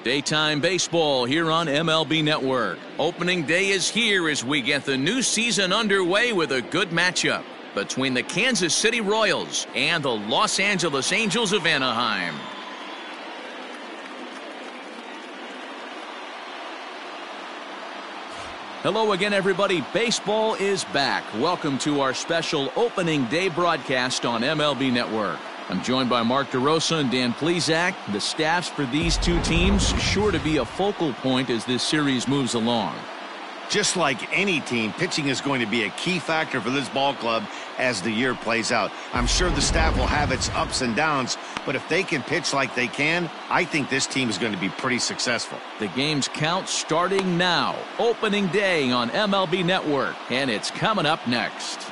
Daytime baseball here on MLB Network. Opening day is here as we get the new season underway with a good matchup between the Kansas City Royals and the Los Angeles Angels of Anaheim. Hello again, everybody. Baseball is back. Welcome to our special opening day broadcast on MLB Network. I'm joined by Mark DeRosa and Dan Plesac. The staffs for these two teams sure to be a focal point as this series moves along. Just like any team, pitching is going to be a key factor for this ball club as the year plays out. I'm sure the staff will have its ups and downs, but if they can pitch like they can, I think this team is going to be pretty successful. The game's count starting now. Opening day on MLB Network, and it's coming up next.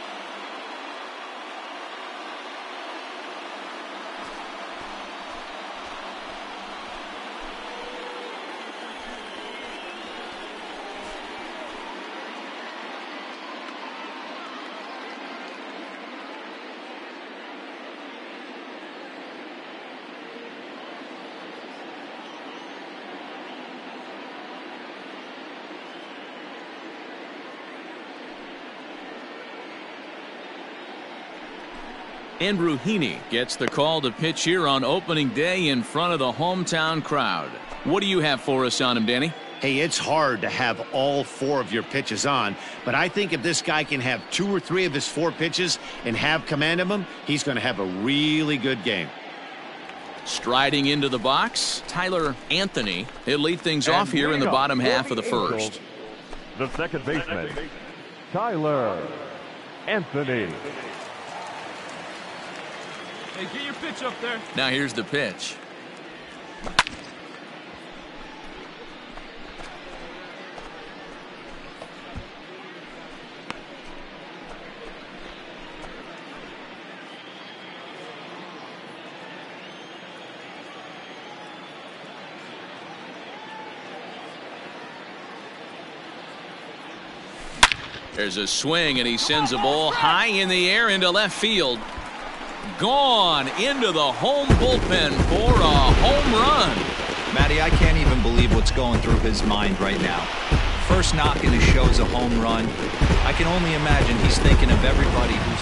Andrew Heaney gets the call to pitch here on opening day in front of the hometown crowd. What do you have for us on him, Danny? Hey, it's hard to have all four of your pitches on, but I think if this guy can have 2 or 3 of his 4 pitches and have command of them, he's going to have a really good game. Striding into the box, Tyler Anthony. He'll lead things off here in the bottom half of the first. The second baseman, Tyler Anthony. Hey, get your pitch up there. Now here's the pitch. There's a swing, and he sends a ball high in the air into left field. Gone into the home bullpen for a home run. Matty, I can't even believe what's going through his mind right now. First knock in his show's a home run. I can only imagine he's thinking of everybody who's...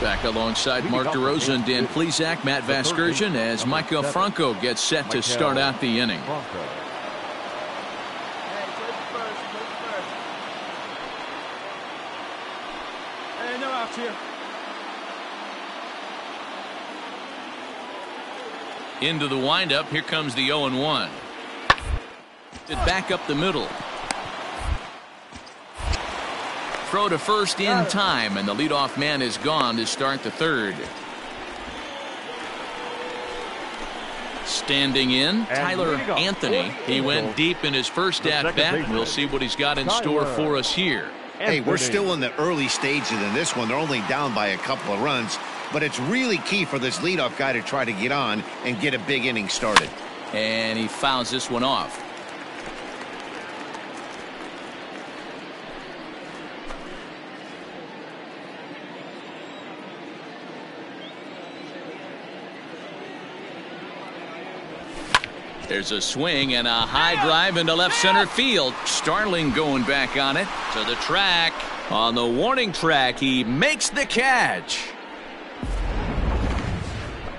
Back alongside Mark DeRosa and Dan Plesac, Matt Vasgersian as Maikel Franco gets set to start out the inning. Hey, no outs here. Into the windup, here comes the 0-1. Back up the middle. Throw to first in time, and the leadoff man is gone to start the third. Standing in, Tyler Anthony. He went deep in his first at-bat. We'll see what he's got in store for us here. Hey, we're still in the early stages in this one. They're only down by a couple of runs. But it's really key for this leadoff guy to try to get on and get a big inning started. And he fouls this one off. There's a swing and a high drive into left center field. Starling going back on it to the track. On the warning track, he makes the catch.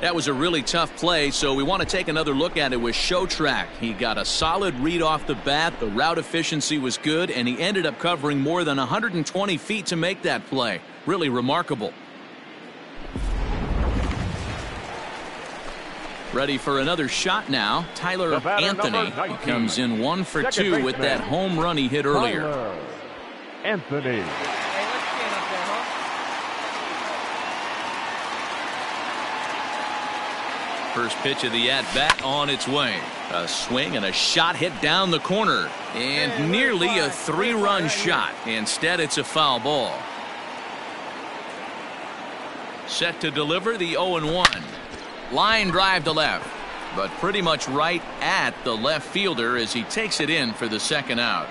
That was a really tough play, so we want to take another look at it with Show Track. He got a solid read off the bat. The route efficiency was good, and he ended up covering more than 120 feet to make that play. Really remarkable. Ready for another shot now. Tyler Anthony. He comes in 1 for 2 with that home run he hit earlier. Tyler Anthony. First pitch of the at-bat on its way. A swing and a shot hit down the corner. And nearly a 3-run shot. Instead, it's a foul ball. Set to deliver the 0-1. Line drive to left. But pretty much right at the left fielder as he takes it in for the second out.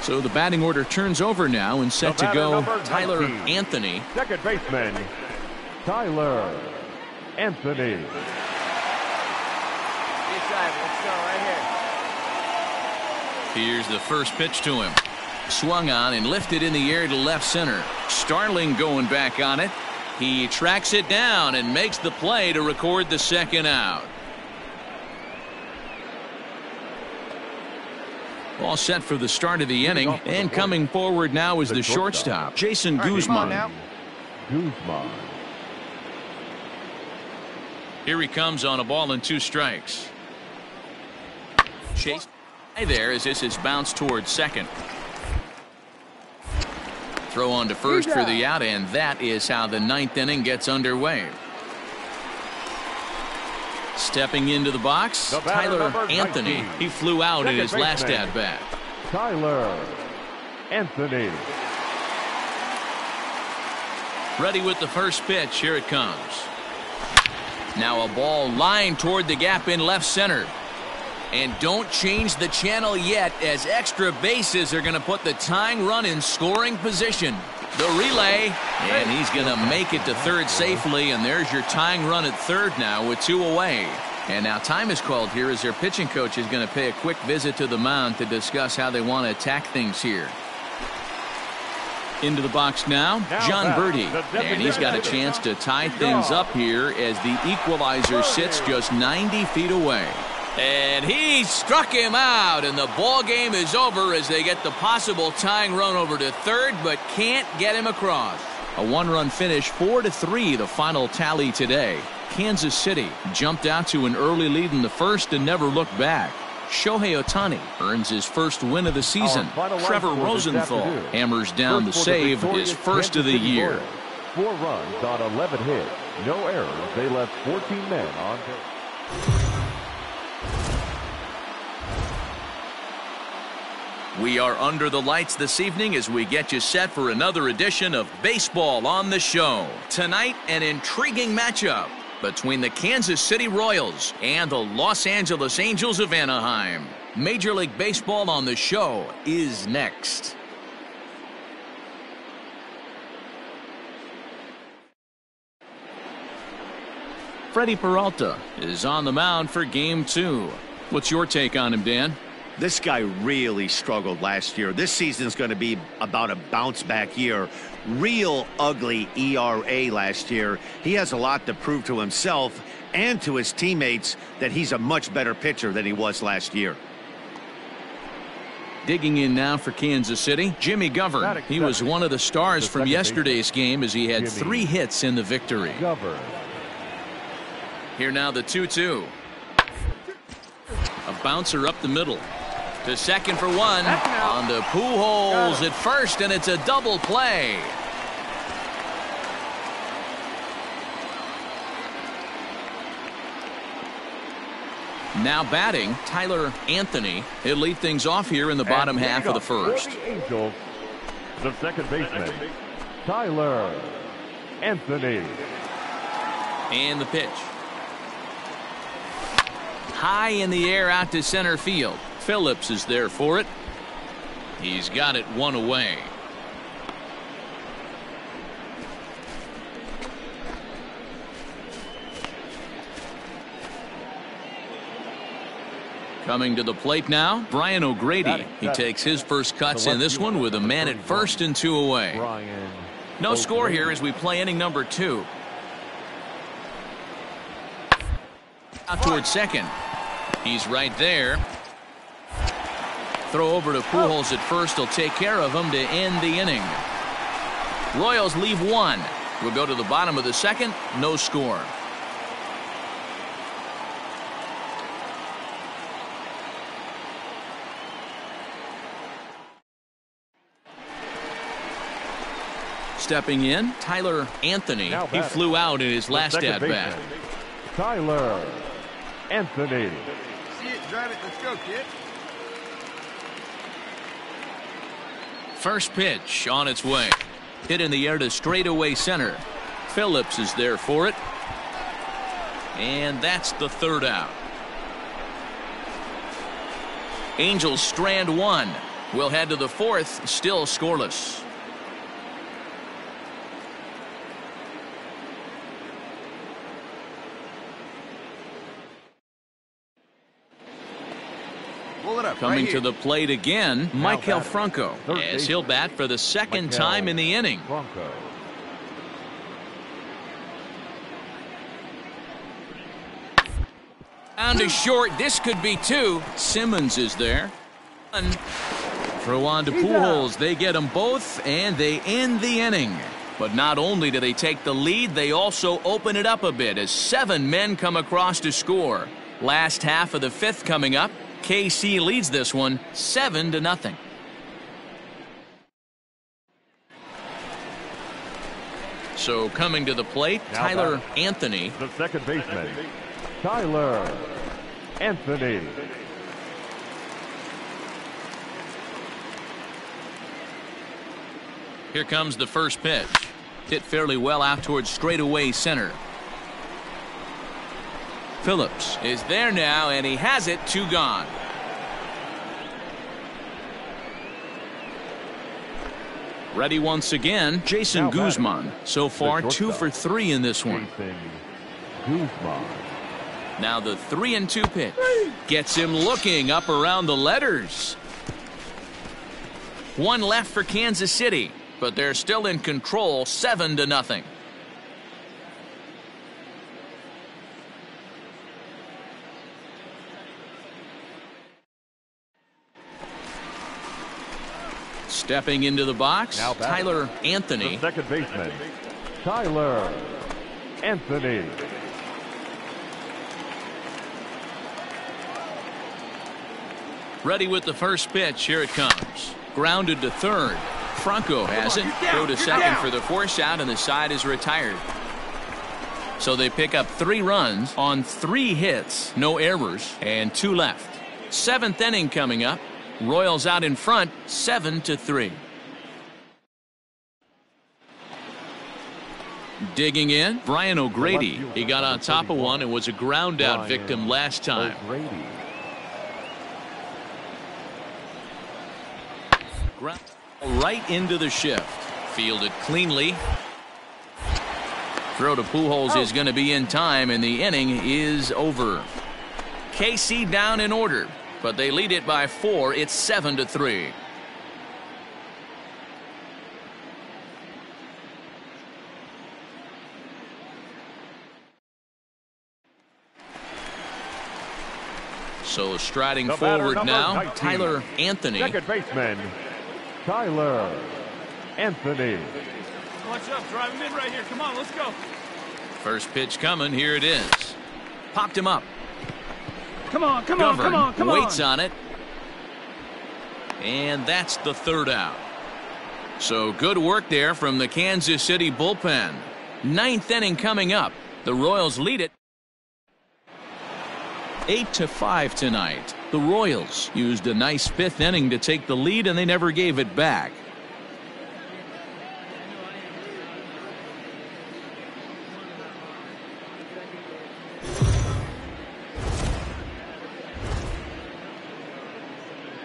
So the batting order turns over now, and set to go Tyler 19, Anthony. Second baseman, Tyler Anthony. Let's go right here. Here's the first pitch to him. Swung on and lifted in the air to left center. Starling going back on it. He tracks it down and makes the play to record the second out. All set for the start of the inning, and coming forward now is the shortstop, Jason Guzman. Guzman. Here he comes on a ball and 2 strikes. Chase there as this is bounced towards second. Throw on to first for the out, and that is how the 9th inning gets underway. Stepping into the box, Tyler Anthony. 19. He flew out in his last baseman, at-bat. Tyler Anthony. Ready with the first pitch. Here it comes. Now a ball lined toward the gap in left center. And don't change the channel yet, as extra bases are going to put the tying run in scoring position. The relay, and he's going to make it to third safely, and there's your tying run at third now with 2 away. And now time is called here as their pitching coach is going to pay a quick visit to the mound to discuss how they want to attack things here. Into the box now, John Birdie, and he's got a chance to tie things up here as the equalizer sits just 90 feet away. And he struck him out, and the ball game is over as they get the possible tying run over to third, but can't get him across. A 1-run finish, 4-3, the final tally today. Kansas City jumped out to an early lead in the first and never looked back. Shohei Ohtani earns his first win of the season. Trevor Rosenthal hammers down the save, his first of the year. 4 runs on 11 hits, no errors. They left 14 men on base. We are under the lights this evening as we get you set for another edition of Baseball on the Show. Tonight, an intriguing matchup between the Kansas City Royals and the Los Angeles Angels of Anaheim. Major League Baseball on the Show is next. Freddie Peralta is on the mound for Game 2. What's your take on him, Dan? This guy really struggled last year. This season's going to be about a bounce-back year. Real ugly ERA last year. He has a lot to prove to himself and to his teammates that he's a much better pitcher than he was last year. Digging in now for Kansas City, Jimmy Govern. He was one of the stars from yesterday's game as he had 3 hits in the victory. Here now the 2-2. A bouncer up the middle. To second for 1. On to Pujols at first, and it's a double play. Now batting, Tyler Anthony. He'll lead things off here in the bottom half of the first. The Angels, the second baseman, Tyler Anthony. And the pitch. High in the air out to center field. Phillips is there for it. He's got it 1 away. Coming to the plate now, Brian O'Grady. He takes his first cuts in this one with a man at first and 2 away. No score here as we play inning number 2. Out towards second. He's right there. Throw over to Pujols at first. He'll take care of him to end the inning. Royals leave 1. We'll go to the bottom of the second. No score. Stepping in, Tyler Anthony. He flew out in his last at-bat. Tyler Anthony. See it, drive it, let's go, kid. First pitch on its way. Hit in the air to straightaway center. Phillips is there for it. And that's the third out. Angels strand 1. We'll head to the fourth, still scoreless. Coming to the plate again, Maikel Franco, as he'll bat for the second time in the inning. Down to short, this could be two. Simmons is there. Throw on to Pujols, they get them both, and they end the inning. But not only do they take the lead, they also open it up a bit as 7 men come across to score. Last half of the fifth coming up. KC leads this one 7-0. So coming to the plate, Tyler Anthony. The second baseman, Tyler Anthony. Here comes the first pitch. Hit fairly well out towards straightaway center. Phillips is there now, and he has it. 2 gone. Ready once again, Jason Guzman. So far 2 for 3 in this one. Now the 3-2 pitch. Gets him looking up around the letters. 1 left for Kansas City, but they're still in control, 7-0. Stepping into the box, Tyler Anthony. The second baseman, Tyler Anthony. Ready with the first pitch. Here it comes. Grounded to third. Franco has it. Go to second for the force out, and the side is retired. So they pick up 3 runs on 3 hits, no errors, and 2 left. 7th inning coming up. Royals out in front, 7-3. Digging in, Brian O'Grady. He got on top of one and was a ground out victim last time. Right into the shift. Fielded cleanly. Throw to Pujols is going to be in time, and the inning is over. KC down in order, but they lead it by 4. It's 7-3. So striding forward now, 19, Tyler Anthony. Second baseman, Tyler Anthony. Watch up, drive him in right here. Come on, let's go. First pitch coming. Here it is. Popped him up. Come on, come on, come on, come on. Waits on it. And that's the 3rd out. So good work there from the Kansas City bullpen. 9th inning coming up. The Royals lead it 8-5 tonight. The Royals used a nice 5th inning to take the lead, and they never gave it back.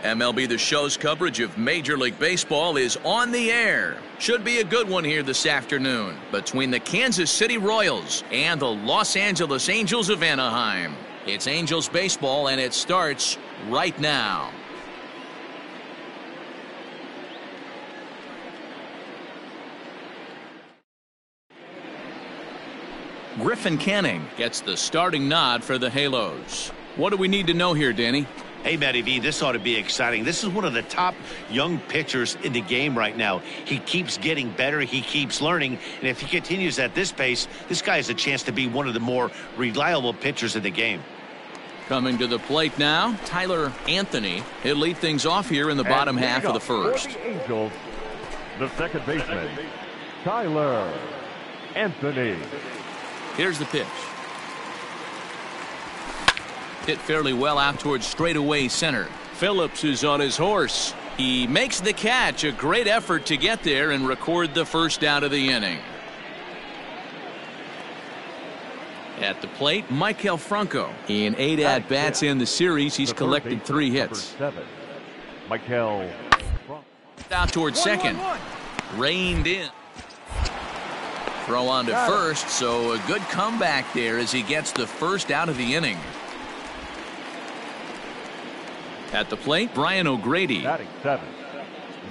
MLB The Show's coverage of Major League Baseball is on the air. Should be a good one here this afternoon between the Kansas City Royals and the Los Angeles Angels of Anaheim. It's Angels baseball, and it starts right now. Griffin Canning gets the starting nod for the Halos. What do we need to know here, Danny? Hey, Matty V, this ought to be exciting. This is one of the top young pitchers in the game right now. He keeps getting better. He keeps learning. And if he continues at this pace, this guy has a chance to be one of the more reliable pitchers in the game. Coming to the plate now, Tyler Anthony. He'll lead things off here in the bottom half of the first. For the Angels, the second baseman, Tyler Anthony. Here's the pitch. Hit fairly well out towards straightaway center. Phillips is on his horse. He makes the catch. A great effort to get there and record the first out of the inning. At the plate, Maikel Franco. In 8 at-bats in the series, he's collected 3 hits. Michael. Out towards second. Reined in. Throw on to first, so a good comeback there as he gets the first out of the inning. At the plate, Brian O'Grady. Batting seventh,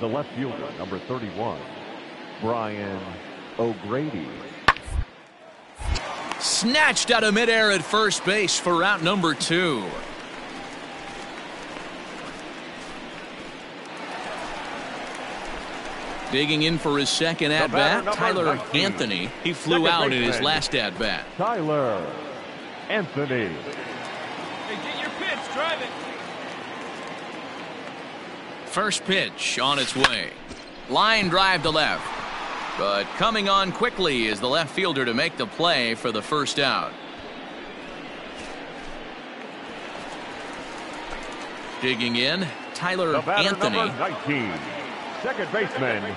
the left fielder, number 31, Brian O'Grady. Snatched out of midair at first base for out number 2. Digging in for his second at-bat, Tyler 19. Anthony. He flew out in his last at-bat. Tyler Anthony. Hey, get your pitch. Drive it. First pitch on its way. Line drive to left. But coming on quickly is the left fielder to make the play for the first out. Digging in, Tyler Anthony. Number 19, second baseman,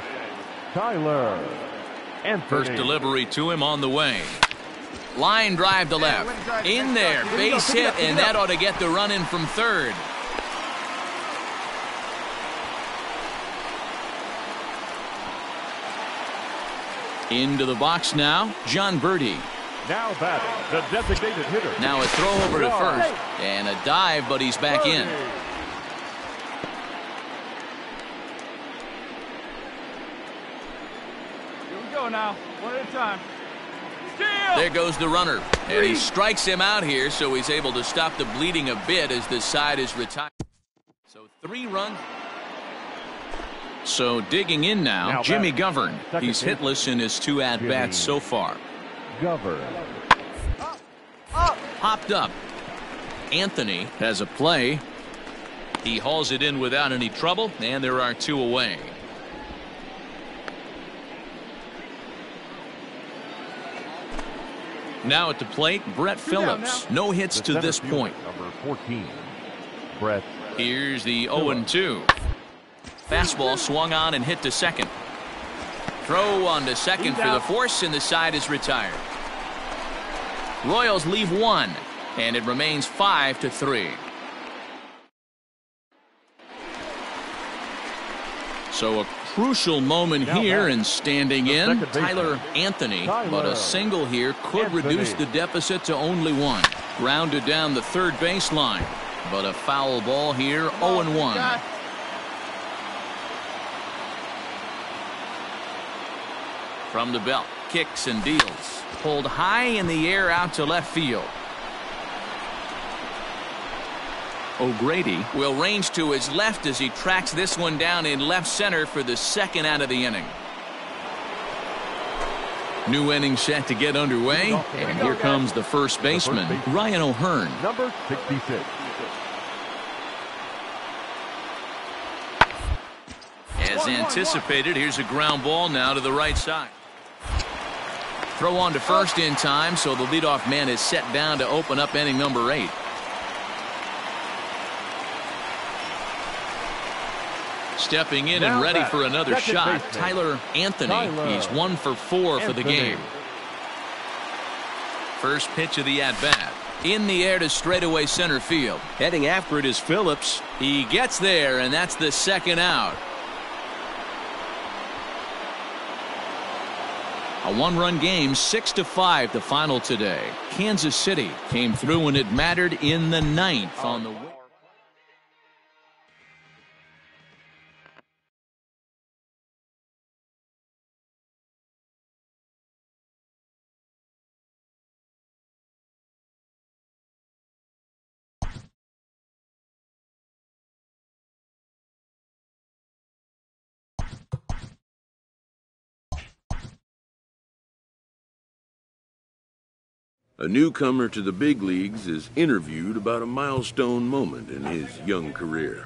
Tyler Anthony. First delivery to him on the way. Line drive to left. In there, base hit, and that ought to get the run in from third. Into the box now, John Birdie. Now batting, the designated hitter. Now a throw over to first, and a dive, but he's back in. Here we go now. One at a time. There goes the runner, and he strikes him out here, so he's able to stop the bleeding a bit as the side is retired. So 3 runs. So digging in now Jimmy Govern. He's hitless in his 2 at-bats so far. Govern. Popped up. Anthony has a play. He hauls it in without any trouble, and there are 2 away. Now at the plate, Brett Phillips. No hits to this point. Number 14, Brett. Here's the 0-2. Fastball swung on and hit to second. Throw on to second for the force, and the side is retired. Royals leave 1, and it remains 5-3. So a crucial moment here, and standing in, Tyler Anthony. But a single here could reduce the deficit to only 1. Grounded down the third baseline. But a foul ball here, 0-1. From the belt, kicks and deals. Pulled high in the air out to left field. O'Grady will range to his left as he tracks this one down in left center for the second out of the inning. New inning set to get underway, and here comes the first baseman, Ryan O'Hearn. Number 66. As anticipated, here's a ground ball now to the right side. Throw on to first in time, so the leadoff man is set down to open up inning number 8. Stepping in and ready for another shot, Tyler Anthony. He's 1 for 4 for the game. First pitch of the at-bat. In the air to straightaway center field. Heading after it is Phillips. He gets there, and that's the second out. A 1-run game, 6-5 the final today. Kansas City came through when it mattered in the 9th on the way. A newcomer to the big leagues is interviewed about a milestone moment in his young career.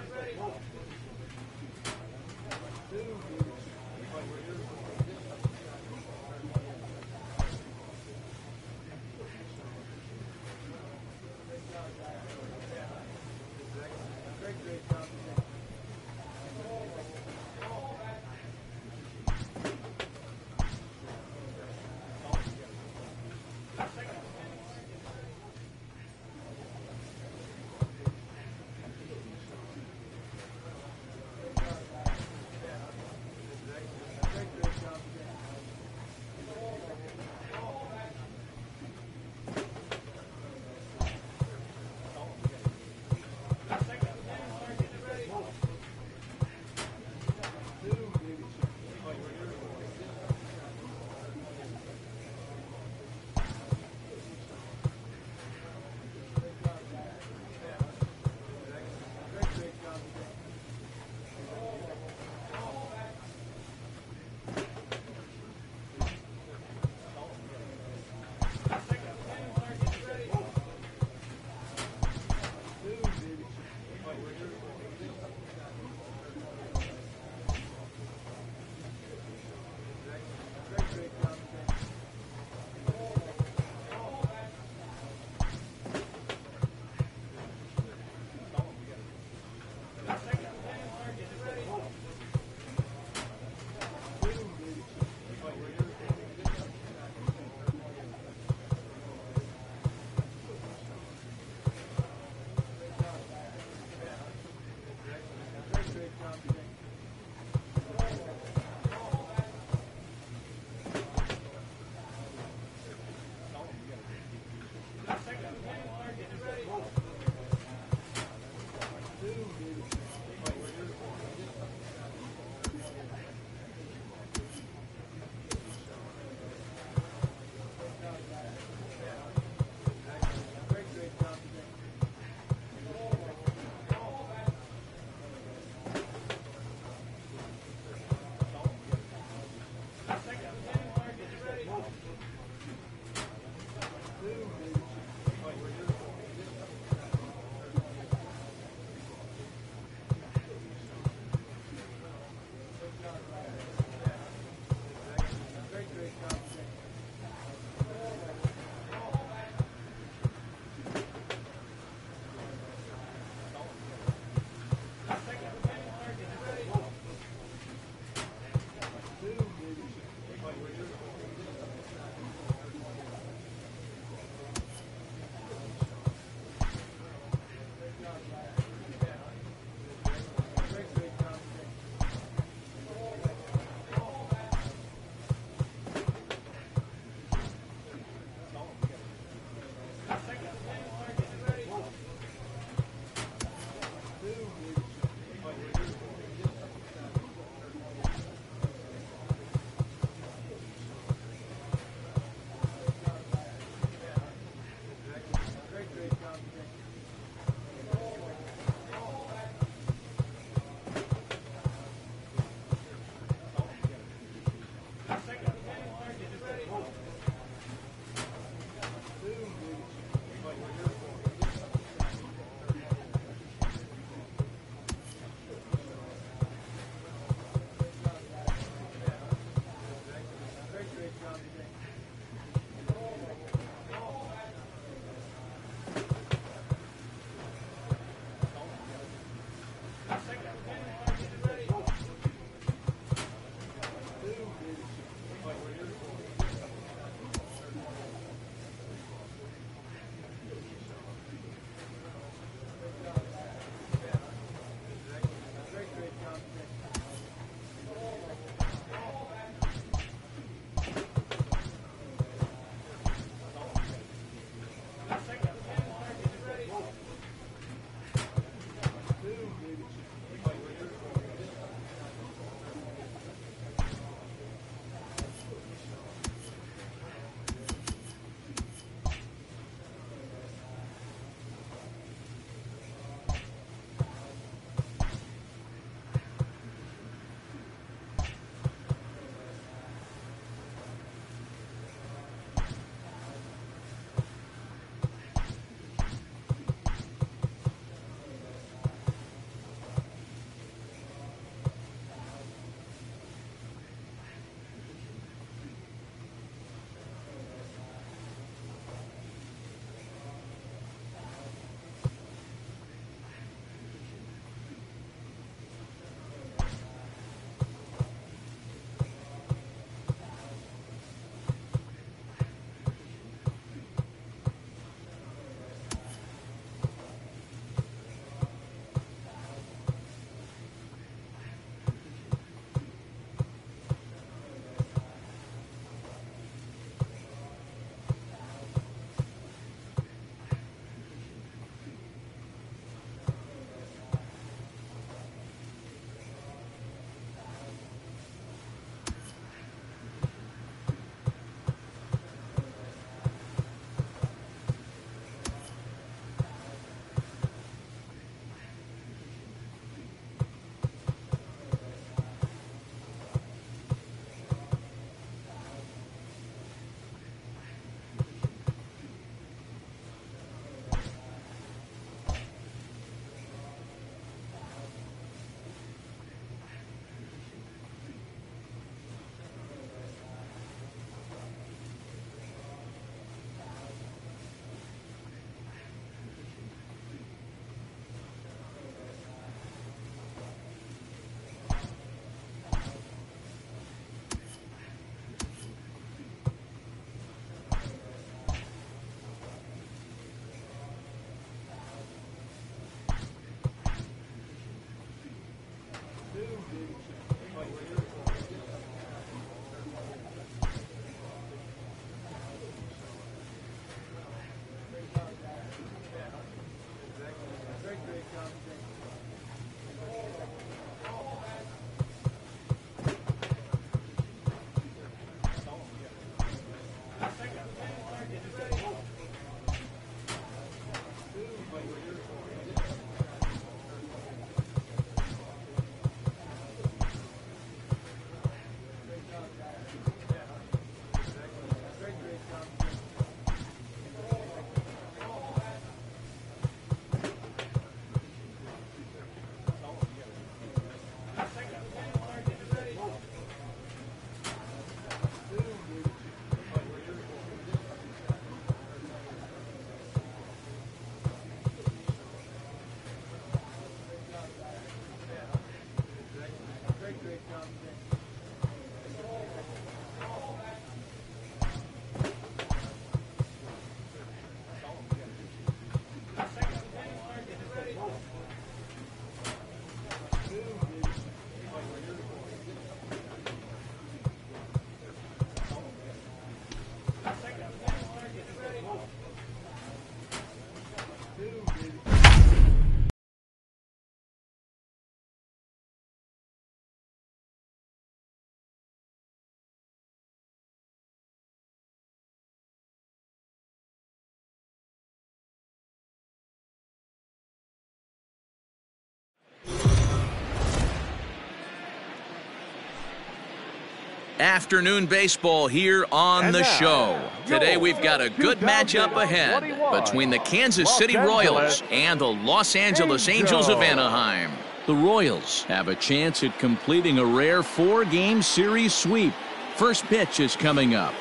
Afternoon baseball here on the show. Today we've got a good matchup ahead between the Kansas City Royals and the Los Angeles Angels of Anaheim. The Royals have a chance at completing a rare 4-game series sweep. First pitch is coming up.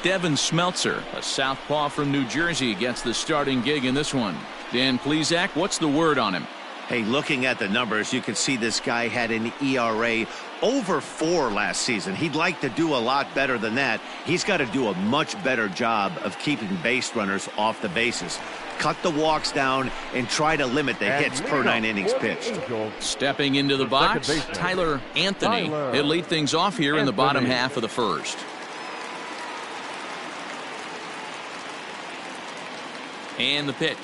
Devin Smeltzer, a southpaw from New Jersey, gets the starting gig in this one. Dan Plesac, what's the word on him? Hey, looking at the numbers, you can see this guy had an ERA over 4 last season. He'd like to do a lot better than that. He's got to do a much better job of keeping base runners off the bases. Cut the walks down and try to limit the hits per 9 innings pitched. Stepping into the box, Tyler Anthony. He'll lead things off here in the bottom half of the first. And the pitch.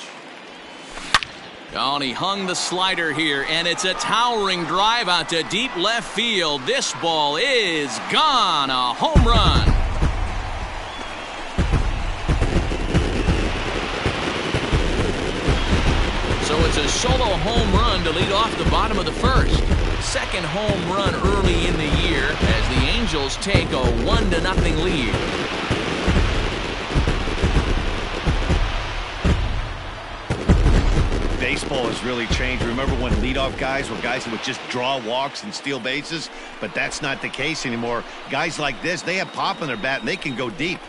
Oh, and he hung the slider here, and it's a towering drive out to deep left field. This ball is gone. A home run. So it's a solo home run to lead off the bottom of the first. Second home run early in the year as the Angels take a 1-0 lead. Baseball has really changed. Remember when leadoff guys were guys who would just draw walks and steal bases? But that's not the case anymore. Guys like this, they have pop in their bat and they can go deep.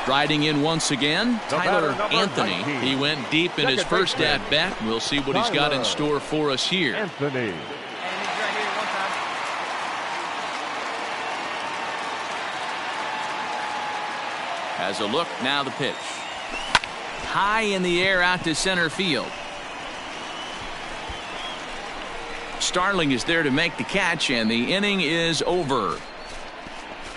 Striding in once again, Tyler Anthony. He went deep in his first at-bat. We'll see what he's got in store for us here. Anthony. Has a look, now the pitch. High in the air out to center field. Starling is there to make the catch, and the inning is over.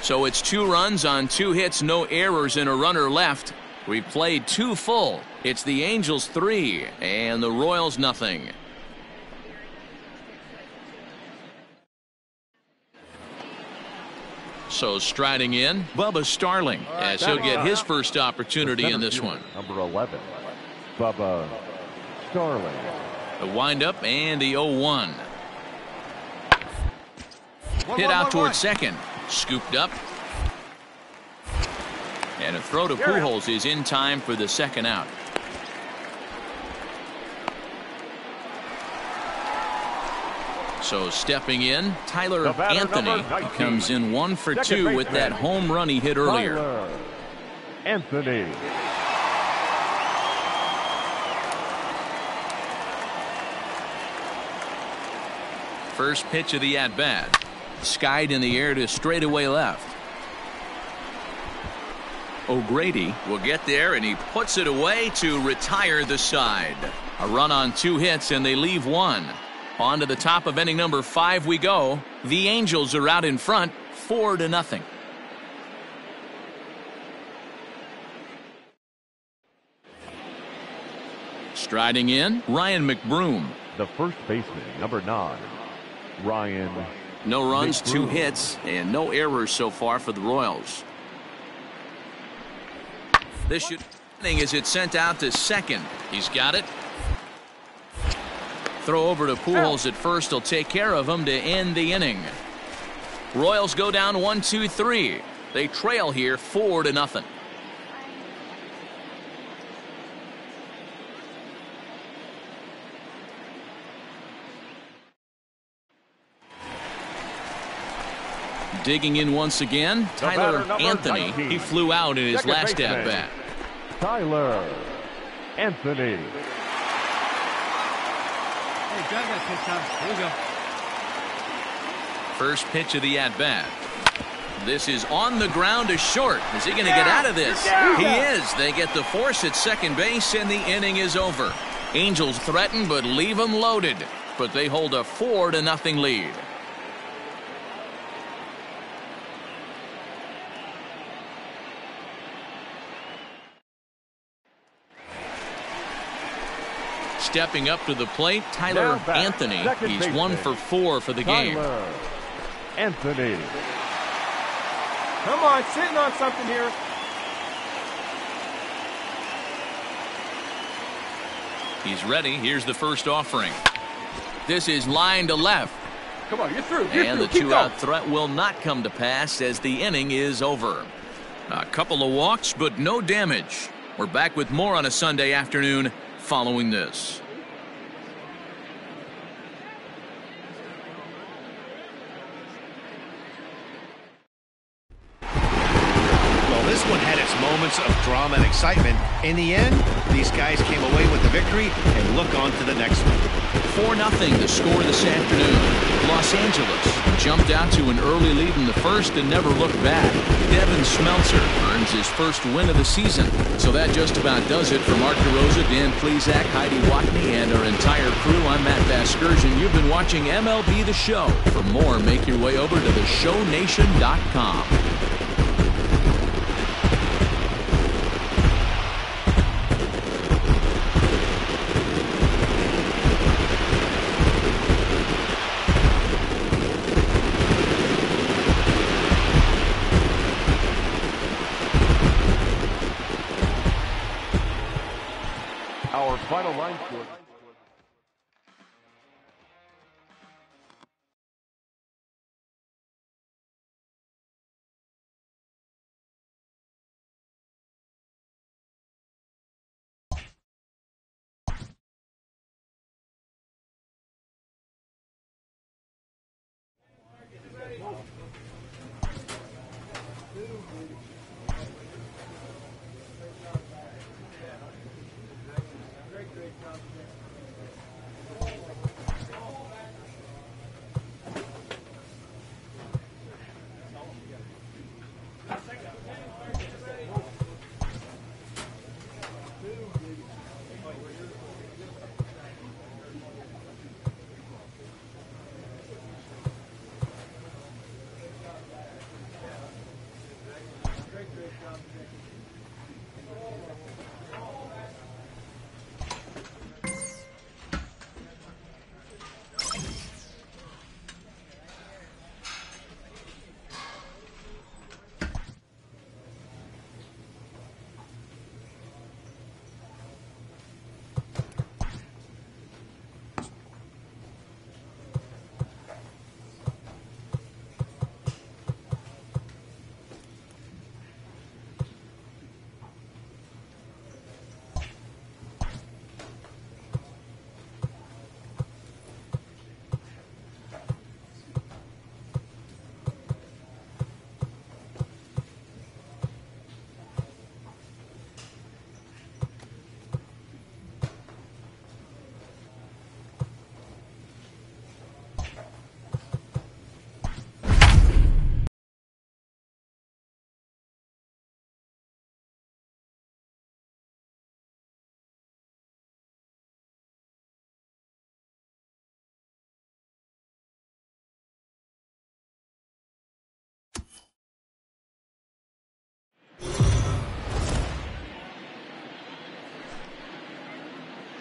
So it's 2 runs on 2 hits, no errors, and a runner left. We've played 2 full. It's the Angels 3 and the Royals nothing. So striding in, Bubba Starling, as he'll get his first opportunity in this one. Number 11, Bubba Starling. The windup and the 0-1. Hit out towards second. Scooped up. And a throw to Pujols is in time for the second out. So stepping in, Tyler Anthony. He comes in 1 for 2 with that home run he hit earlier. Tyler Anthony. First pitch of the at-bat. Skied in the air to straightaway left. O'Grady will get there, and he puts it away to retire the side. A run on 2 hits, and they leave 1. On to the top of inning number 5 we go. The Angels are out in front, 4-0. Striding in, Ryan McBroom. The first baseman, number 9, Ryan. No runs, McBroom. 2 hits, and no errors so far for the Royals. This should as it's sent out to second. He's got it. Throw over to Pujols at first. He'll take care of him to end the inning. Royals go down 1-2-3. They trail here 4-0. Digging in once again, Tyler Anthony. 19. He flew out in his Second last baseman, at-bat. Tyler Anthony. Hey, drive that pitch, Tom. Here we go. First pitch of the at-bat. This is on the ground to short. Is he going to get out of this? He is. They get the force at second base, and the inning is over. Angels threaten, but leave them loaded. But they hold a 4-0 lead. Stepping up to the plate, Tyler Anthony. He's 1 for 4 for the game. Tyler Anthony. Come on, sitting on something here. He's ready. Here's the first offering. This is line to left. Come on, you're through. And the two-out threat will not come to pass as the inning is over. A couple of walks, but no damage. We're back with more on a Sunday afternoon following this. This one had its moments of drama and excitement. In the end, these guys came away with the victory and look on to the next one. 4-0 the score this afternoon. Los Angeles jumped out to an early lead in the first and never looked back. Devin Smeltzer earns his first win of the season. So that just about does it for Mark DeRosa, Dan Plesac, Heidi Watney, and our entire crew. I'm Matt Vasgersian. You've been watching MLB The Show. For more, make your way over to theshownation.com. Our final line score.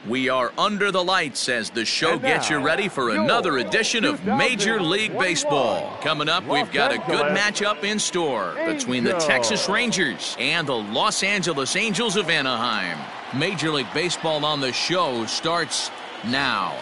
We are under the lights as the show gets you ready for another edition of Major League Baseball. Coming up, we've got a good matchup in store between the Texas Rangers and the Los Angeles Angels of Anaheim. Major League Baseball on the show starts now.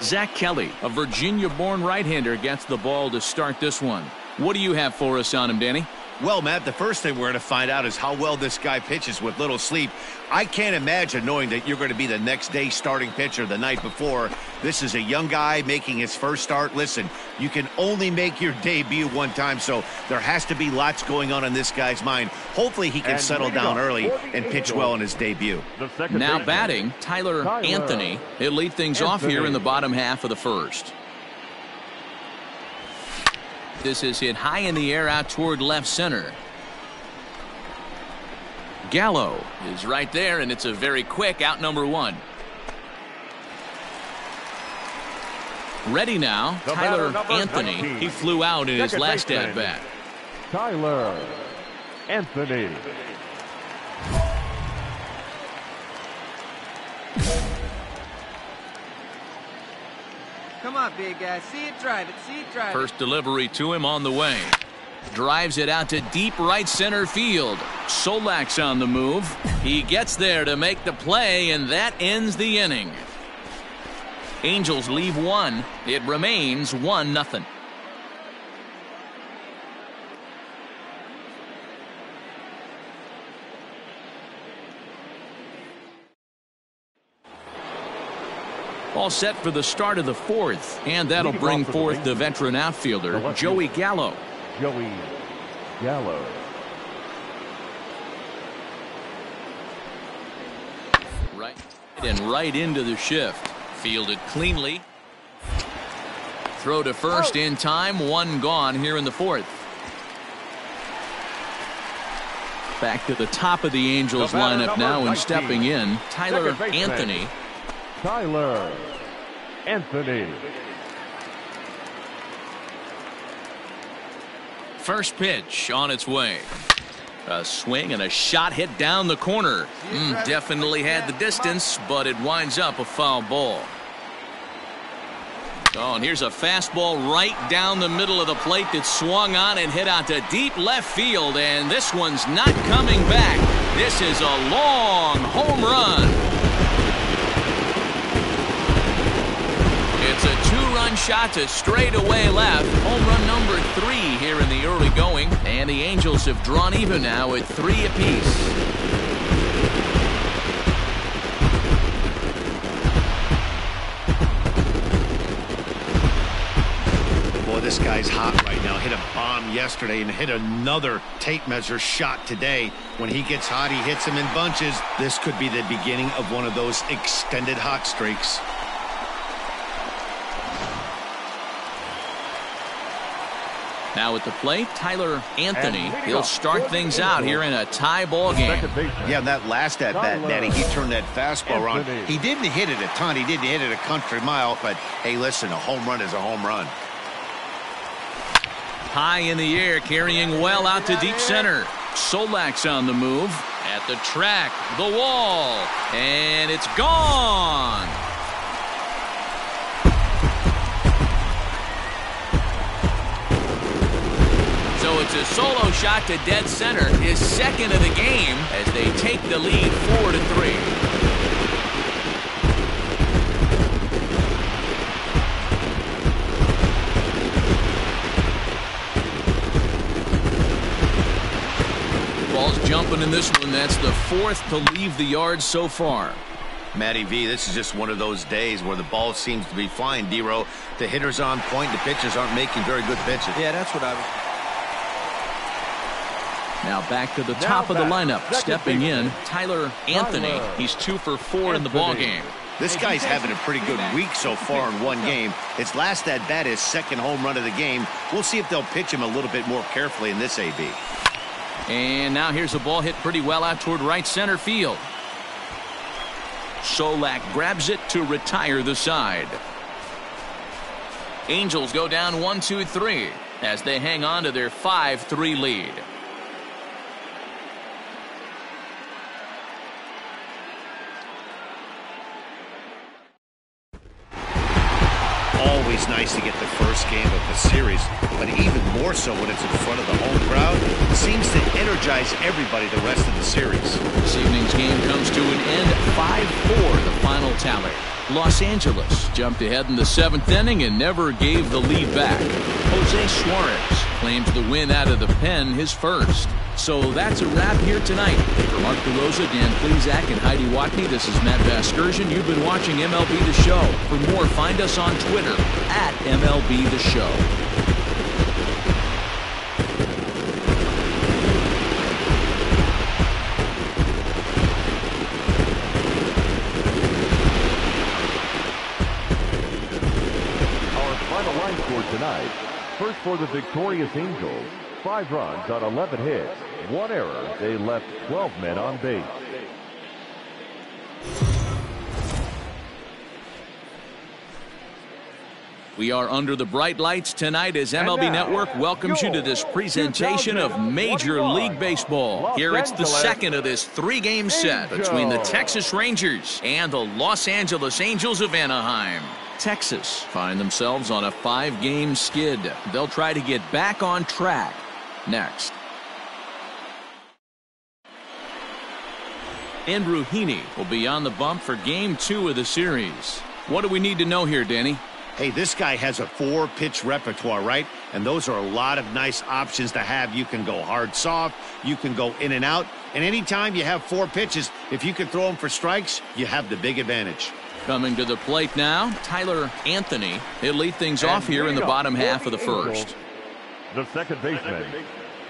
Zach Kelly, a Virginia-born right-hander, gets the ball to start this one. What do you have for us on him, Danny? Well, Matt, the first thing we're going to find out is how well this guy pitches with little sleep. I can't imagine knowing that you're going to be the next day starting pitcher the night before. This is a young guy making his first start. Listen, you can only make your debut one time, so there has to be lots going on in this guy's mind. Hopefully he can settle down early and pitch well in his debut. Now batting, Tyler Anthony. He'll lead things off here in the bottom half of the first. This is hit high in the air out toward left center. Gallo is right there, and it's a very quick out number one. Ready now, Tyler Anthony. He flew out in his last at-bat. Tyler Anthony. Come on, big guy. See it, drive it. See it, drive it. First delivery to him on the way. Drives it out to deep right center field. Solak's on the move. He gets there to make the play, and that ends the inning. Angels leave one. It remains 1-0. All set for the start of the fourth, and that'll bring forth the veteran outfielder, Joey Gallo. Joey Gallo. Right into the shift. Fielded cleanly. Throw to first in time. One gone here in the fourth. Back to the top of the Angels lineup now, and stepping in, Tyler Anthony. Tyler Anthony. First pitch on its way. A swing and a shot hit down the corner. Definitely had the distance, but it winds up a foul ball. Oh, and here's a fastball right down the middle of the plate that swung on and hit out to deep left field, and this one's not coming back. This is a long home run. It's a two-run shot to straightaway left. Home run number 3 here in the early going. And the Angels have drawn even now at 3 apiece. Boy, this guy's hot right now. Hit a bomb yesterday and hit another tape measure shot today. When he gets hot, he hits them in bunches. This could be the beginning of one of those extended hot streaks. Now at the plate, Tyler Anthony. He'll start things out here in a tie ball game. Yeah, that last at-bat, Natty, he turned that fastball around. He didn't hit it a ton. He didn't hit it a country mile. But, hey, listen, a home run is a home run. High in the air, carrying well out to deep center. Solak's on the move. At the track, the wall. And it's gone. So it's a solo shot to dead center, his second of the game, as they take the lead 4-3. Ball's jumping in this one. That's the 4th to leave the yard so far. Matty V, this is just one of those days where the ball seems to be flying, D-Row. The hitter's on point. The pitchers aren't making very good pitches. Yeah, that's what I was... Now back to the top of the lineup. Stepping in, Tyler Anthony. He's 2 for 4 in the ballgame. This guy's having a pretty good week so far in one game. His last at-bat is second home run of the game. We'll see if they'll pitch him a little bit more carefully in this AB. And now here's a ball hit pretty well out toward right center field. Solak grabs it to retire the side. Angels go down 1-2-3 as they hang on to their 5-3 lead. Always nice to get the first game of the series, but even more so when it's in front of the home crowd. It seems to energize everybody the rest of the series. This evening's game comes to an end, 5-4 the final tally. Los Angeles jumped ahead in the 7th inning and never gave the lead back. Jose Suarez claims the win out of the pen, his first. So that's a wrap here tonight. For Mark DeRosa, Dan Plesac, and Heidi Watney, this is Matt Vasgersian. You've been watching MLB The Show. For more, find us on Twitter at MLB The Show. Tonight, first for the victorious Angels, 5 runs on 11 hits, 1 error. They left 12 men on base. We are under the bright lights tonight as MLB Network welcomes you to this presentation of Major League Baseball. Here it's the second of this 3-game set between the Texas Rangers and the Los Angeles Angels of Anaheim. Texas find themselves on a 5-game skid. They'll try to get back on track next. Andrew Heaney will be on the bump for Game 2 of the series. What do we need to know here, Danny? Hey, this guy has a 4-pitch repertoire, right? And those are a lot of nice options to have. You can go hard, soft. You can go in and out. And anytime you have 4 pitches, if you can throw them for strikes, you have the big advantage. Coming to the plate now, Tyler Anthony. He'll lead things off here in the bottom half of the first. The second baseman,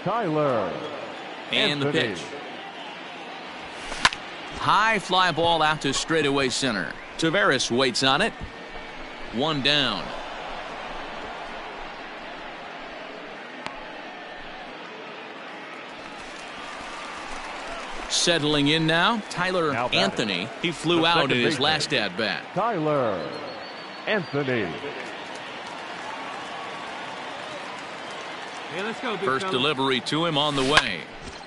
Tyler And the Anthony. pitch. High fly ball out to straightaway center. Taveras waits on it. 1 down. Settling in now, Tyler Anthony. He flew out in his last at-bat. Tyler Anthony. Hey, let's go, big First fella. delivery to him on the way.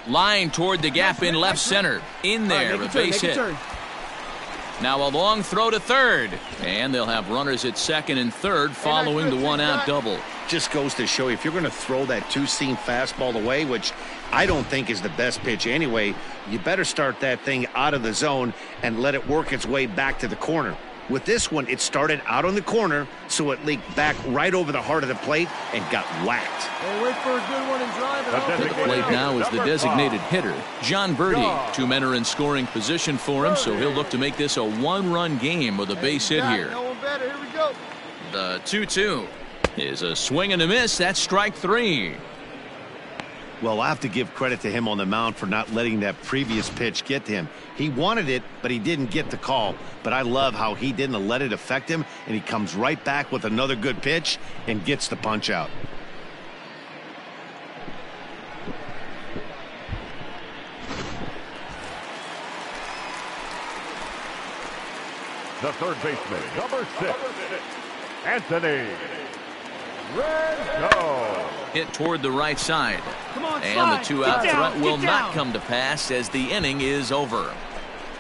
Line toward the gap in left center. In there, a base hit. Now a long throw to third. And they'll have runners at second and third following the 1-out double. Just goes to show you, if you're going to throw that 2-seam fastball away, which I don't think is the best pitch anyway, you better start that thing out of the zone and let it work its way back to the corner. With this one, it started out on the corner, so it leaked back right over the heart of the plate and got whacked. Hey, wait for a good one and drive it. At the plate now is the designated hitter, John Birdie. 2 men are in scoring position for him, so he'll look to make this a 1-run game with a base hit here. No one better. Here we go. The 2-2 is a swing and a miss. That's strike 3. Well, I have to give credit to him on the mound for not letting that previous pitch get to him. He wanted it, but he didn't get the call. But I love how he didn't let it affect him, and he comes right back with another good pitch and gets the punch out. The third baseman, number 6, Anthony Rizzo. Hit toward the right side. Come on, And slide. the 2-out Get down, threat will get not down. come to pass as the inning is over.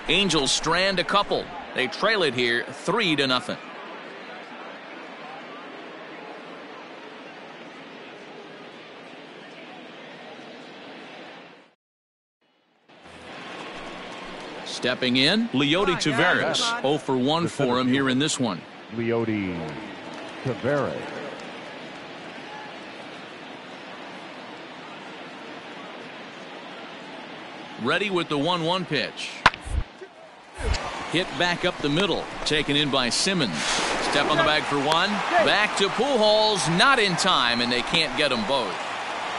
Angels strand a couple. They trail it here 3-0. Stepping in, Leody Taveras. 0 for 1 for him here in this one. Leody Taveras. Ready with the 1-1 pitch. Hit back up the middle. Taken in by Simmons. Step on the bag for 1. Back to Pujols. Not in time, and they can't get them both.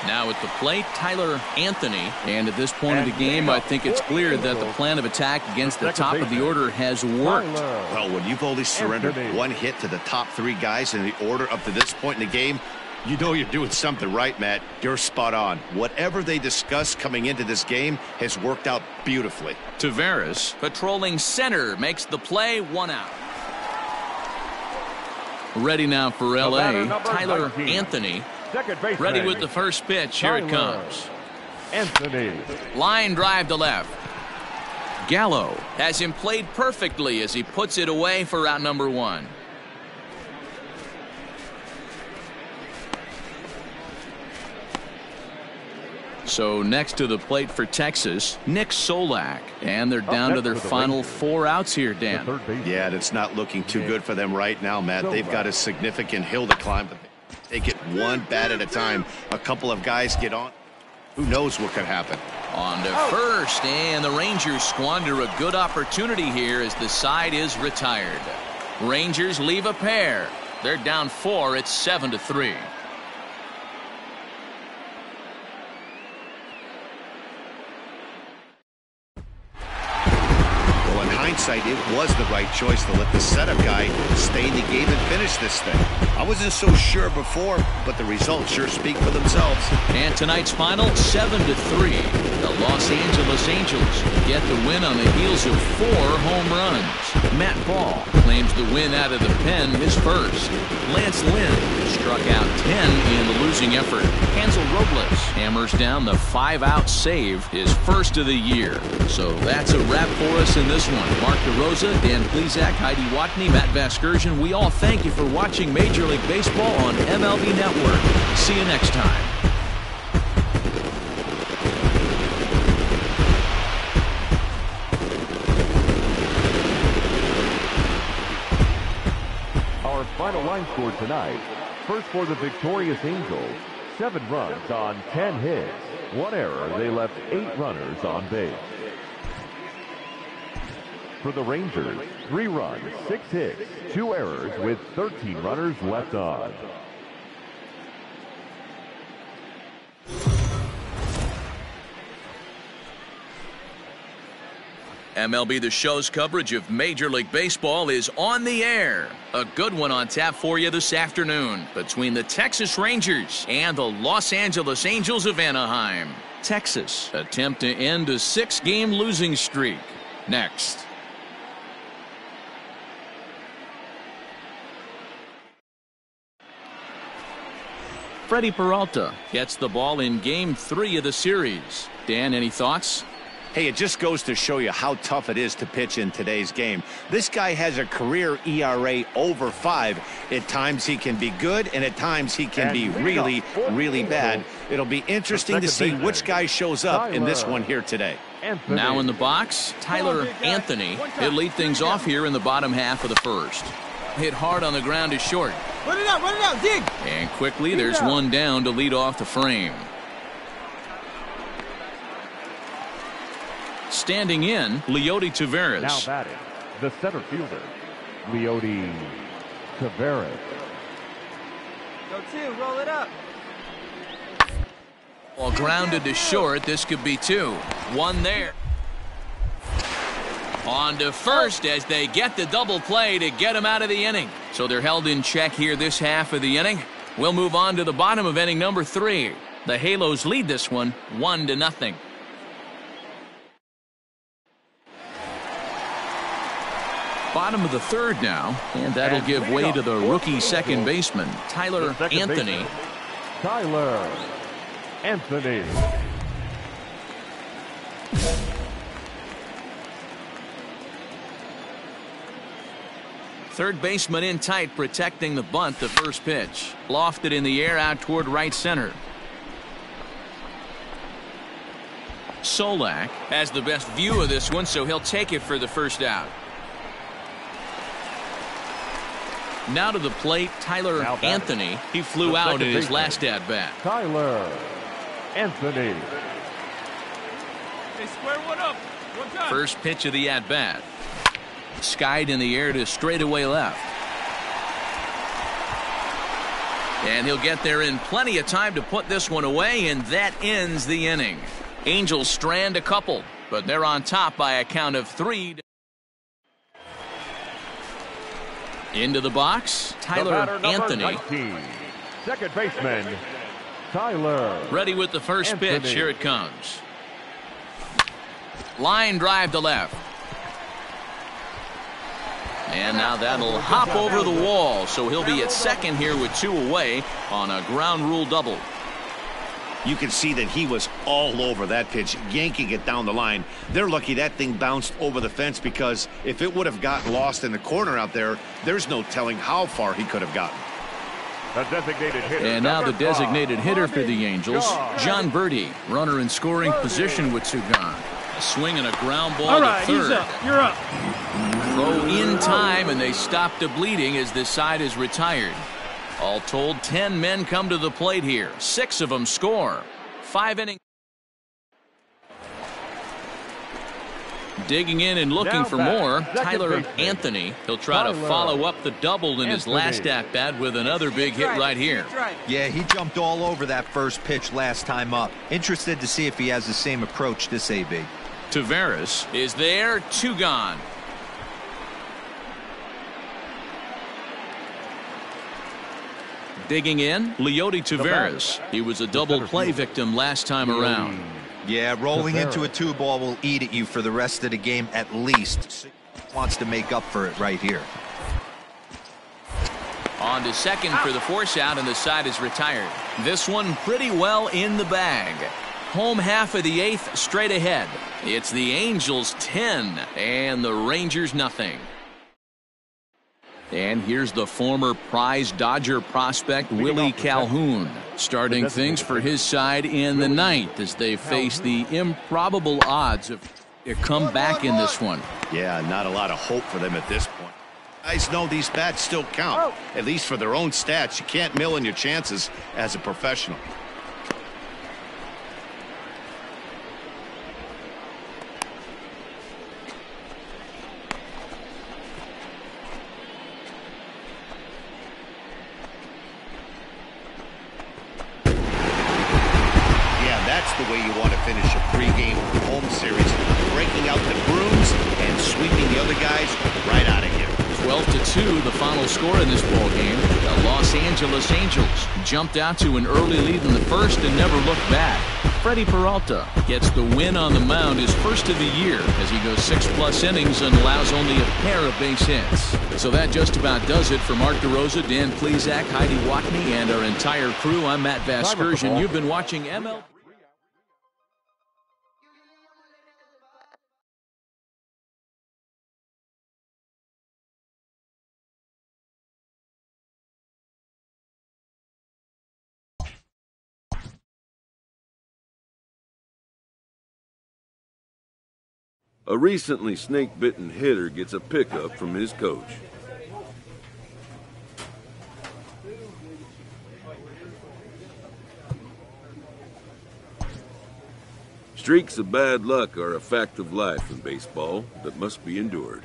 Now at the plate, Tyler Anthony. And at this point of the game, I think it's clear that the plan of attack against the top of the order has worked. Well, when you've only surrendered Anthony. 1 hit to the top 3 guys in the order up to this point in the game, you know you're doing something right, Matt. You're spot on. Whatever they discussed coming into this game has worked out beautifully. Taveras, patrolling center, makes the play. 1 out. Ready now for L.A., Tyler 19. Anthony. Second baseman. Ready with the first pitch. Here it Tyler comes. Anthony. Line drive to left. Gallo has him played perfectly as he puts it away for out number 1. So next to the plate for Texas, Nick Solak. And they're down to their final 4 outs here, The Dan. third baseman. Yeah, it's not looking too good for them right now, Matt. They've got a significant hill to climb, but they take it one bat at a time. A couple of guys get on. Who knows what could happen? On to first, and the Rangers squander a good opportunity here as the side is retired. Rangers leave a pair. They're down 4. It's 7-3. Well, in hindsight, it was the right choice to let the setup guy stay in the game and finish this thing. I wasn't so sure before, but the results sure speak for themselves. And tonight's final, 7-3. The Los Angeles Angels get the win on the heels of 4 home runs. Matt Ball claims the win out of the pen, his first. Lance Lynn struck out 10 in the losing effort. Hansel Robles hammers down the 5-out save, his first of the year. So that's a wrap for us in this one. Mark DeRosa, Dan Plesac, Heidi Watney, Matt Vasgersian. We all thank you for watching Major League Baseball on MLB Network. See you next time. Our final line score tonight. First for the victorious Angels, 7 runs on 10 hits. 1 error. They left 8 runners on base. For the Rangers, 3 runs, 6 hits, 2 errors with 13 runners left on. MLB The Show's coverage of Major League Baseball is on the air. A good one on tap for you this afternoon between the Texas Rangers and the Los Angeles Angels of Anaheim. Texas attempt to end a 6-game losing streak. Next. Freddie Peralta gets the ball in Game 3 of the series. Dan, any thoughts? Hey, it just goes to show you how tough it is to pitch in today's game. This guy has a career ERA over 5. At times he can be good, and at times he can be really, really bad. It'll be interesting to see which guy shows up in this one here today. Now in the box, Tyler Anthony. He'll lead things off here in the bottom half of the first. Hit hard on the ground to short. Run it out, dig! And quickly there's one down to lead off the frame. Standing in, Leody Taveras. Now batting, the center fielder, Leody Taveras. Go 2, roll it up. Ball grounded to short. This could be 2. 1 there. On to first as they get the double play to get him out of the inning. So they're held in check here this half of the inning. We'll move on to the bottom of inning number 3. The Halos lead this one 1-0. Bottom of the third now, and that'll give way to the rookie second baseman, Tyler Anthony. Tyler Anthony. Third baseman in tight, protecting the bunt. The first pitch lofted in the air out toward right center. Solak has the best view of this one, so he'll take it for the first out. Now to the plate, Tyler Anthony. He flew out in his last at-bat. Tyler Anthony. Hey, square one up. One time. First pitch of the at-bat. Skied in the air to straightaway left. And he'll get there in plenty of time to put this one away, and that ends the inning. Angels strand a couple, but they're on top by a count of 3. Into the box, Tyler Anthony. 19, second baseman, Tyler. Ready with the first Anthony. pitch. Here it comes. Line drive to left. And now that'll hop over the wall, so he'll be at second here with 2 away on a ground rule double. You can see that he was all over that pitch, yanking it down the line. They're lucky that thing bounced over the fence, because if it would have gotten lost in the corner out there, there's no telling how far he could have gotten. The designated hitter. And now the designated hitter for the Angels, John Birdie. Runner in scoring position with 2 gone. A swing and a ground ball All right, to third. he's up. You're up. Throw in time, and they stop the bleeding as this side is retired. All told, 10 men come to the plate here. 6 of them score. 5 innings. Digging in and looking for more, Tyler Anthony. He'll try to follow up the double in his last at-bat with another big hit right here. Yeah, he jumped all over that first pitch last time up. Interested to see if he has the same approach this AB. Taveras is there, 2 gone. Digging in, Leody Taveras. He was a double play victim last time around. Yeah, rolling into a 2-ball will eat at you for the rest of the game at least. Wants to make up for it right here. On to second for the force out, and the side is retired. This one pretty well in the bag. Home half of the 8th straight ahead. It's the Angels 10 and the Rangers nothing. And here's the former prize Dodger prospect Willie Calhoun starting things for his side in the 9th as they face the improbable odds of a comeback in this one. Yeah, not a lot of hope for them at this point. Guys know these bats still count, at least for their own stats. You can't mill in your chances as a professional. The way you want to finish a 3-game home series, breaking out the brooms and sweeping the other guys right out of here. 12-2 the final score in this ball game. The Los Angeles Angels jumped out to an early lead in the first and never looked back. Freddie Peralta gets the win on the mound, his first of the year, as he goes 6+ innings and allows only a pair of base hits. So that just about does it for Mark DeRosa, Dan Plesac, Heidi Watney, and our entire crew. I'm Matt Vasgersian. You've been watching MLB. A recently snake-bitten hitter gets a pickup from his coach. Streaks of bad luck are a fact of life in baseball that must be endured.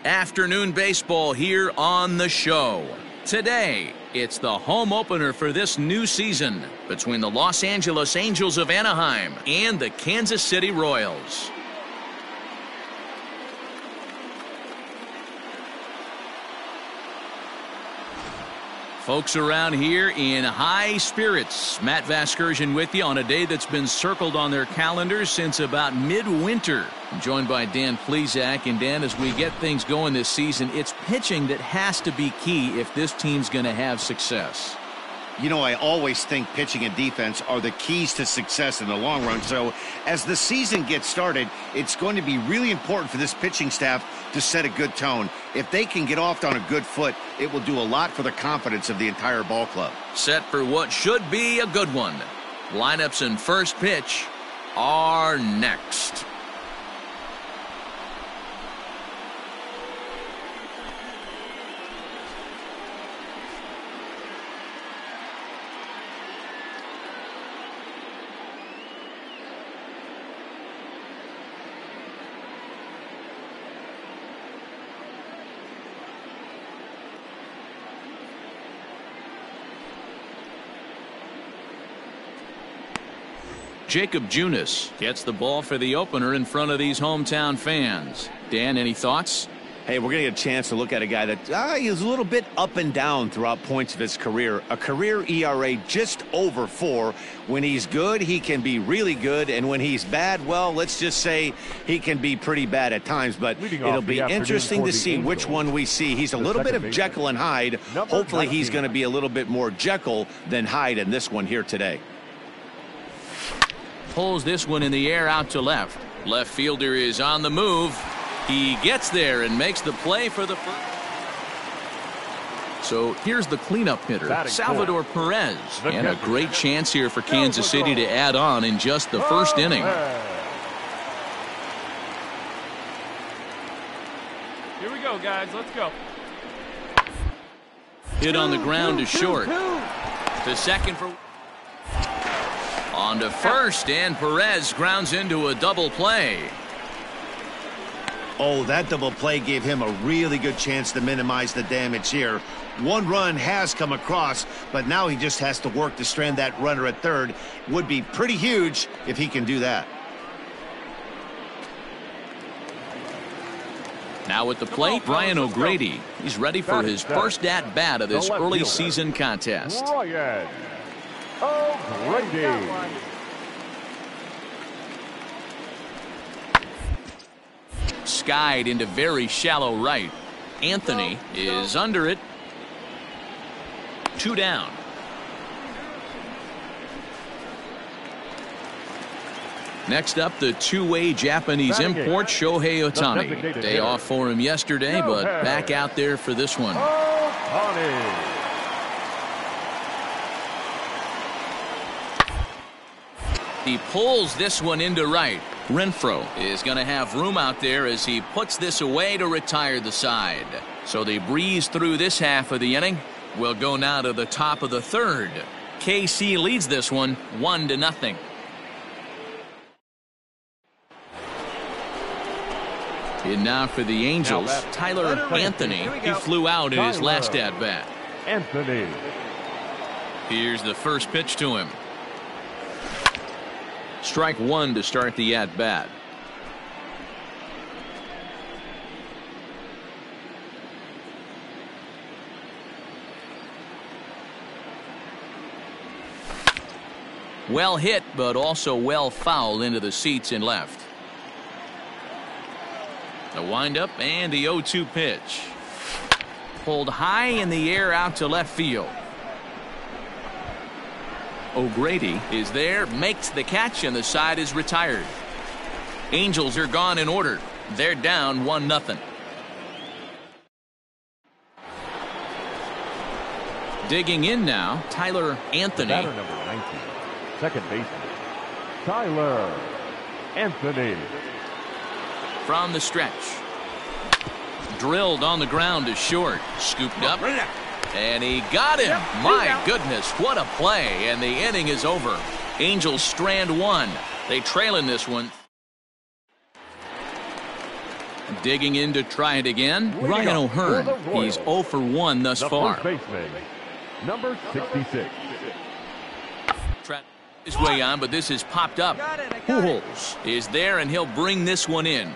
Afternoon baseball here on the show. Today, it's the home opener for this new season between the Los Angeles Angels of Anaheim and the Kansas City Royals. Folks around here in high spirits. Matt Vasgersian with you on a day that's been circled on their calendars since about midwinter. I'm joined by Dan Plesac. And Dan, as we get things going this season, it's pitching that has to be key if this team's going to have success. You know, I always think pitching and defense are the keys to success in the long run. So as the season gets started, it's going to be really important for this pitching staff to set a good tone. If they can get off on a good foot, it will do a lot for the confidence of the entire ball club. Set for what should be a good one. Lineups and first pitch are next. Jacob Junis gets the ball for the opener in front of these hometown fans. Dan, any thoughts? Hey, we're going to get a chance to look at a guy that is a little bit up and down throughout points of his career. A career ERA just over 4. When he's good, he can be really good. And when he's bad, well, let's just say he can be pretty bad at times. But it'll be interesting to see which one we see. He's a little bit of Jekyll and Hyde. Hopefully he's going to be a little bit more Jekyll than Hyde in this one here today. Pulls this one in the air out to left. Left fielder is on the move. He gets there and makes the play for the first. So here's the cleanup hitter, Salvador Perez. And a great chance here for Kansas City to add on in just the first inning. Here we go, guys. Let's go. Hit on the ground to short. To second for... On to first, and Perez grounds into a double play. Oh, that double play gave him a really good chance to minimize the damage here. One run has come across, but now he just has to work to strand that runner at third. Would be pretty huge if he can do that. Now at the plate, Brian O'Grady. He's ready for his first at-bat of this early season contest. Brian O'Grady. Skied into very shallow right. Anthony is under it. 2 down. Next up, the two-way Japanese import, Shohei Ohtani. Day off for him yesterday, but back out there for this one. He pulls this one into right. Renfroe is going to have room out there as he puts this away to retire the side. So they breeze through this half of the inning. We'll go now to the top of the third. KC leads this one 1-0. And now for the Angels, Tyler Anthony. He flew out in his last at-bat. Anthony. Here's the first pitch to him. Strike one to start the at-bat. Well hit, but also well fouled into the seats in left. The windup and the 0-2 pitch. Pulled high in the air out to left field. O'Grady is there, makes the catch, and the side is retired. Angels are gone in order. They're down 1-0. Digging in now, Tyler Anthony. Batter number 19, second baseman, Tyler Anthony. From the stretch. Drilled on the ground to short. Scooped up. And he got him. My goodness, what a play. And the inning is over. Angels strand one. They trail in this one. Digging in to try it again. Ryan O'Hearn. He's 0 for 1 thus far. First baseman, number 66. His way on, but this is popped up. Pujols is there, and he'll bring this one in.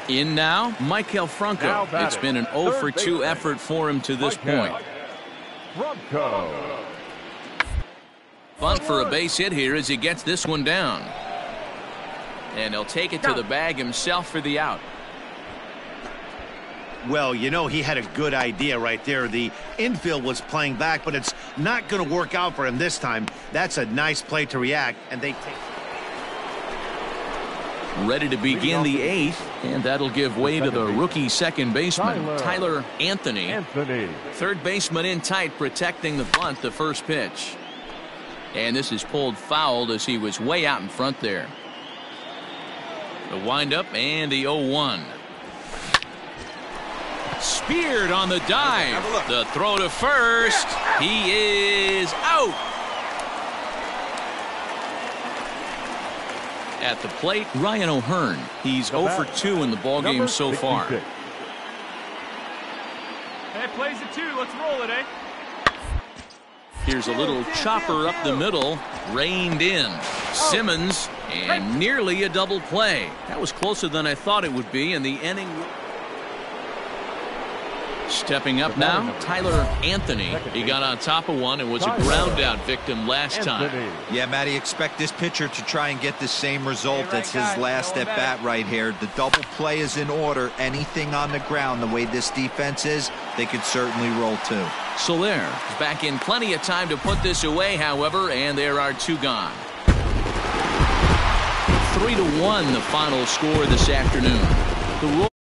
In now, Maikel Franco. It's been an 0 for 2 effort for him to this point. Franco. Bunt for a base hit here as he gets this one down. And he'll take it to the bag himself for the out. Well, you know, he had a good idea right there. The infield was playing back, but it's not going to work out for him this time. That's a nice play to react, and they take... Ready to begin the 8th, and that'll give way to the rookie second baseman, Tyler Anthony. Third baseman in tight, protecting the bunt, the first pitch. And this is pulled fouled as he was way out in front there. The windup and the 0-1. Speared on the dive. The throw to first. He is out. At the plate, Ryan O'Hearn. He's 0 for 2 in the ballgame so far. Hey, plays it 2. Let's roll it, eh? Here's a little chopper up the middle. Reined in. Simmons, and nearly a double play. That was closer than I thought it would be, and the inning... Stepping up now, Tyler Anthony. He got on top of one and was a ground out victim last time. Yeah, Matty, expect this pitcher to try and get the same result. That's his last at bat right here. The double play is in order. Anything on the ground, the way this defense is, they could certainly roll too. Soler is back in plenty of time to put this away, however, and there are 2 gone. 3-1 the final score this afternoon. The